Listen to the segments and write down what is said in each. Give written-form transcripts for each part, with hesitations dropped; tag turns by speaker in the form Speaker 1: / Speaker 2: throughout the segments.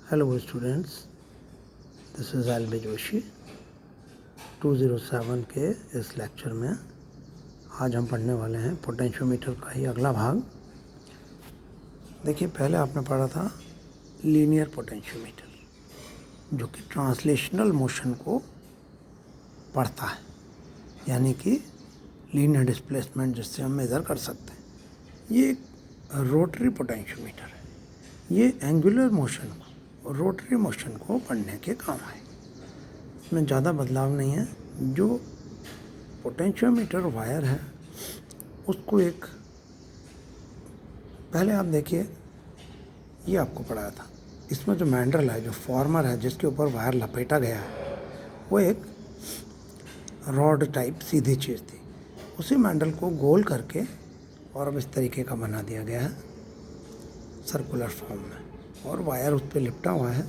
Speaker 1: Hello students, this is L.B.. Joshi. 207 के इस lecture में आज हम पढ़ने वाले हैं पोटेंशियोमीटर का ही अगला भाग। देखिए, पहले आपने पढ़ा था लीनियर पोटेंशियोमीटर, जो कि ट्रांसलेशनल मोशन को पढ़ता है, यानी कि लीनियर डिस्प्लेसमेंट जिससे हम मेज़र कर सकते हैं। ये एक रोटरी पोटेंशियोमीटर है। ये एंगुलर मोशन को, रोटरी मोशन को पढ़ने के काम है। इसमें ज़्यादा बदलाव नहीं है। जो पोटेंशियोमीटर वायर है उसको एक, पहले आप देखिए, ये आपको पढ़ाया था। इसमें जो मैंडल है, जो फॉर्मर है जिसके ऊपर वायर लपेटा गया है, वो एक रॉड टाइप सीधी चीज़ थी। उसी मैंडल को गोल करके और अब इस तरीके का बना दिया गया है सर्कुलर फॉर्म में, और वायर उस पर लिपटा हुआ है।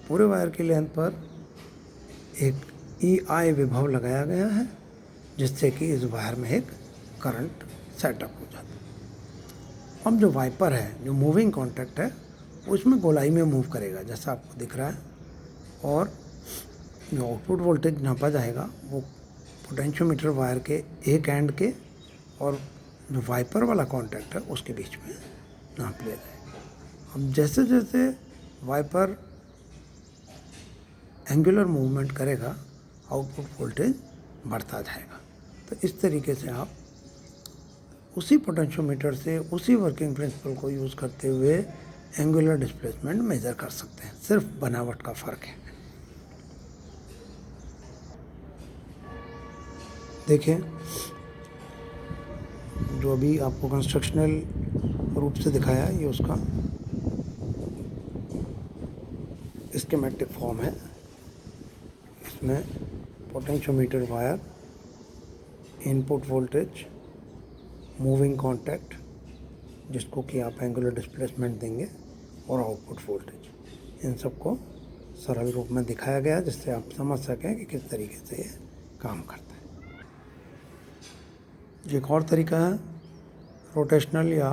Speaker 1: पूरे वायर की लेंथ पर एक EI विभव लगाया गया है, जिससे कि इस वायर में एक करंट सेटअप हो जाता है। अब जो वाइपर है, जो मूविंग कॉन्टैक्ट है, उसमें गोलाई में मूव करेगा जैसा आपको दिख रहा है, और जो आउटपुट वोल्टेज नापा जाएगा वो पोटेंशियोमीटर वायर के एक एंड के और जो वाइपर वाला कॉन्टैक्ट है उसके बीच में नाप लिया जाएगा। अब जैसे जैसे वाइपर एंगुलर मूवमेंट करेगा, आउटपुट वोल्टेज बढ़ता जाएगा। तो इस तरीके से आप उसी पोटेंशियोमीटर से, उसी वर्किंग प्रिंसिपल को यूज़ करते हुए एंगुलर डिस्प्लेसमेंट मेजर कर सकते हैं। सिर्फ बनावट का फ़र्क है। देखिए, जो अभी आपको कंस्ट्रक्शनल रूप से दिखाया है, ये उसका स्कीमेटिक फॉर्म है। इसमें potentiometer wire, input voltage, moving contact जिसको कि आप एंगुलर डिस्प्लेसमेंट देंगे, और आउटपुट वोल्टेज, इन सबको सरल रूप में दिखाया गया जिससे आप समझ सकें कि किस तरीके से ये काम करता है। एक और तरीका है रोटेशनल या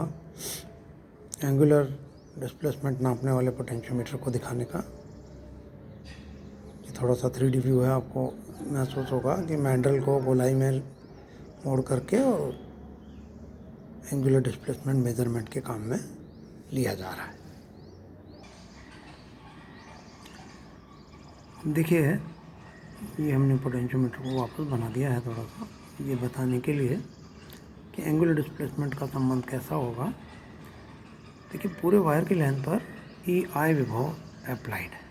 Speaker 1: एंगुलर डिस्प्लेसमेंट नापने वाले पोटेंशियोमीटर को दिखाने का। थोड़ा सा 3D व्यू है। आपको महसूस होगा कि मैंडल को गोलाई में मोड़ करके और एंगुलर डिस्प्लेसमेंट मेजरमेंट के काम में लिया जा रहा है। देखिए, ये हमने पोटेंशियोमीटर को वापस बना दिया है थोड़ा सा, ये बताने के लिए कि एंगुलर डिस्प्लेसमेंट का संबंध कैसा होगा। देखिए, पूरे वायर की लेंथ पर EI विभव अप्लाइड है।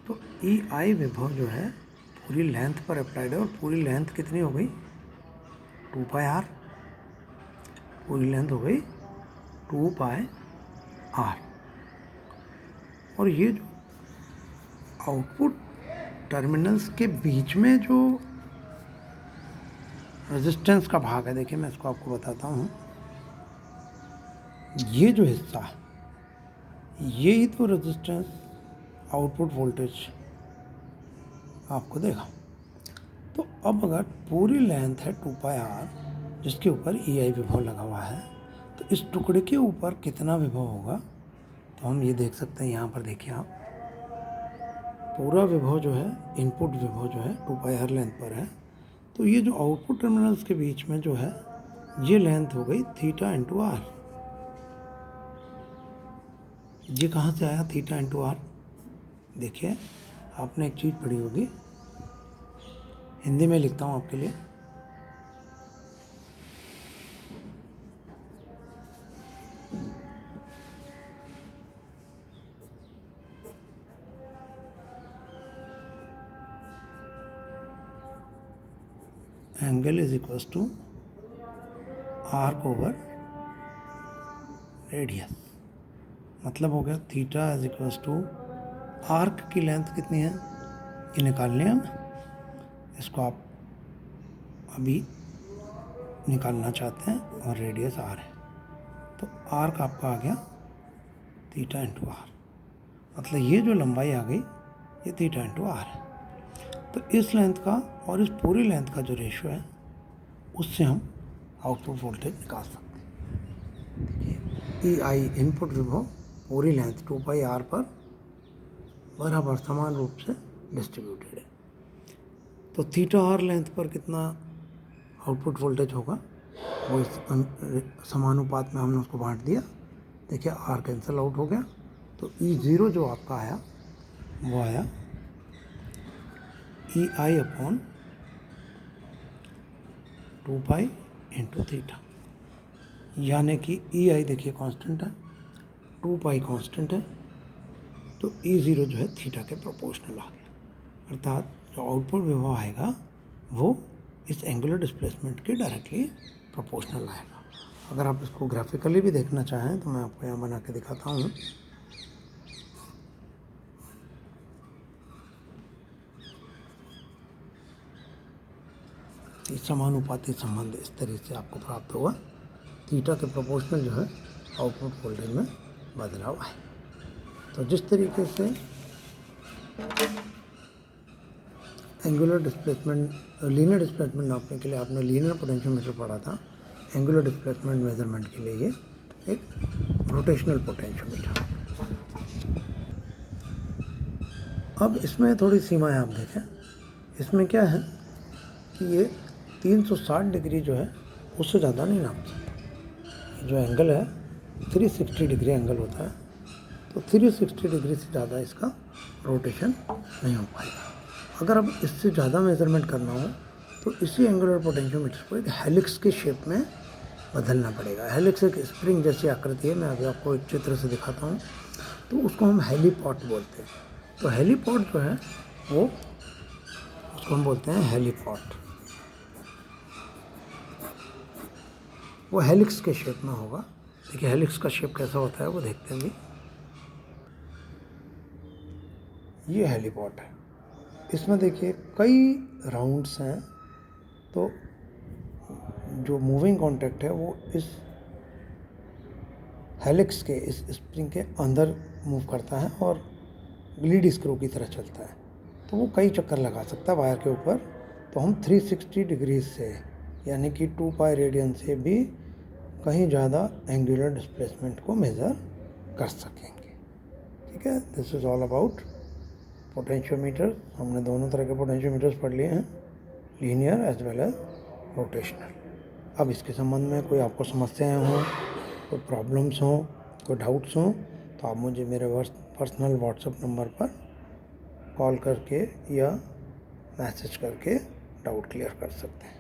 Speaker 1: तो EI विभव जो है पूरी लेंथ पर अप्लाइड है, और पूरी लेंथ कितनी हो गई? 2πr। पूरी लेंथ हो गई 2πr। और ये जो आउटपुट टर्मिनल्स के बीच में जो रेजिस्टेंस का भाग है, देखिए मैं इसको आपको बताता हूँ। ये जो हिस्सा है, ये ही तो रेजिस्टेंस आउटपुट वोल्टेज आपको देगा। तो अब अगर पूरी लेंथ है 2πr, जिसके ऊपर EI विभव लगा हुआ है, तो इस टुकड़े के ऊपर कितना विभव होगा? तो हम ये देख सकते हैं। यहाँ पर देखिए आप, पूरा विभव जो है, इनपुट विभव जो है 2πr लेंथ पर है। तो ये जो आउटपुट टर्मिनल्स के बीच में जो है, ये लेंथ हो गई θ×r। ये कहाँ से आया θ×r? देखिए, आपने एक चीज़ पढ़ी होगी, हिंदी में लिखता हूँ आपके लिए। Angle is equals to arc over radius. मतलब हो गया theta is equals to arc की लेंथ कितनी है, ये निकाल लें हम। इसको आप अभी निकालना चाहते हैं, और रेडियस r है, तो आर्क आपका आ गया θ×r। मतलब ये जो लंबाई आ गई, ये θ×r है। तो इस लेंथ का और इस पूरी लेंथ का जो रेशियो है, उससे हम आउटपुट वोल्टेज निकाल सकते हैं। EI इनपुट विभव पूरी लेंथ 2 पाई आर पर बराबर समान रूप से डिस्ट्रीब्यूटेड है। तो थीटा आर लेंथ पर कितना आउटपुट वोल्टेज होगा वो इस समानुपात में हमने उसको बांट दिया। देखिए आर कैंसिल आउट हो गया, तो E0 जो आपका आया वो आया EI upon 2 pi into theta, यानी कि EI देखिए कांस्टेंट है, 2 पाई कांस्टेंट है, तो E0 जो है थीटा के प्रोपोर्शनल आ गया। अर्थात जो आउटपुट विभव आएगा वो इस एंगुलर डिस्प्लेसमेंट के डायरेक्टली प्रोपोर्शनल आएगा। अगर आप इसको ग्राफिकली भी देखना चाहें तो मैं आपको यहाँ बना के दिखाता हूँ। समानुपाती संबंध इस तरीके से आपको प्राप्त होगा। थीटा के प्रोपोर्शनल जो है आउटपुट वोल्टेज में बदलाव आए। तो जिस तरीके से एंगुलर डिस्प्लेसमेंट, लीनियर डिस्प्लेसमेंट नापने के लिए आपने लीनियर पोटेंशियोमीटर पढ़ा था, एंगुलर डिस्प्लेसमेंट मेजरमेंट के लिए ये एक रोटेशनल पोटेंशियोमीटर। अब इसमें थोड़ी सीमाएं आप देखें। इसमें क्या है कि ये 360 डिग्री जो है उससे ज़्यादा नहीं नाप सकते। जो एंगल है 360 डिग्री एंगल होता है, तो 360 डिग्री से ज़्यादा इसका रोटेशन नहीं हो पाएगा। अगर अब इससे ज़्यादा मेजरमेंट करना हो तो इसी एंगुलर पोटेंशियोमीटर को एक हेलिक्स के शेप में बदलना पड़ेगा। हेलिक्स एक स्प्रिंग जैसी आकृति है, मैं अभी आपको एक चित्र से दिखाता हूँ। तो उसको हम हेलीपॉड बोलते हैं। तो हेलीपॉड जो है वो उसको हम बोलते हैं हेलीपॉड। वो हेलिक्स के शेप में होगा। देखिए हेलिक्स का शेप कैसा होता है वो देखते हैं भी। ये हेलीपॉड है, इसमें देखिए कई राउंड्स हैं। तो जो मूविंग कॉन्टैक्ट है वो इस हेलिक्स के, इस स्प्रिंग के अंदर मूव करता है और लीड स्क्रू की तरह चलता है। तो वो कई चक्कर लगा सकता है वायर के ऊपर। तो हम 360 डिग्री से यानी कि 2 पाई रेडियन से भी कहीं ज़्यादा एंगुलर डिस्प्लेसमेंट को मेज़र कर सकेंगे। ठीक है, this is all about potentiometer. हमने दोनों तरह के पोटेंशियोमीटर्स पढ़ लिए हैं, linear as well as rotational. अब इसके संबंध में कोई आपको समस्याएं हों, कोई प्रॉब्लम्स हों, कोई डाउट्स हों, तो आप मुझे मेरे पर्सनल व्हाट्सएप नंबर पर कॉल करके या मैसेज करके डाउट क्लियर कर सकते हैं।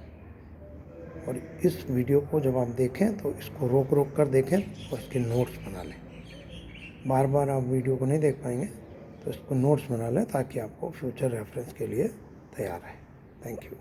Speaker 1: और इस वीडियो को जब आप देखें तो इसको रोक रोक कर देखें और इसके नोट्स बना लें। बार बार आप वीडियो को नहीं देख पाएंगे, तो इसको नोट्स बना लें ताकि आपको फ्यूचर रेफरेंस के लिए तैयार रहे। Thank you.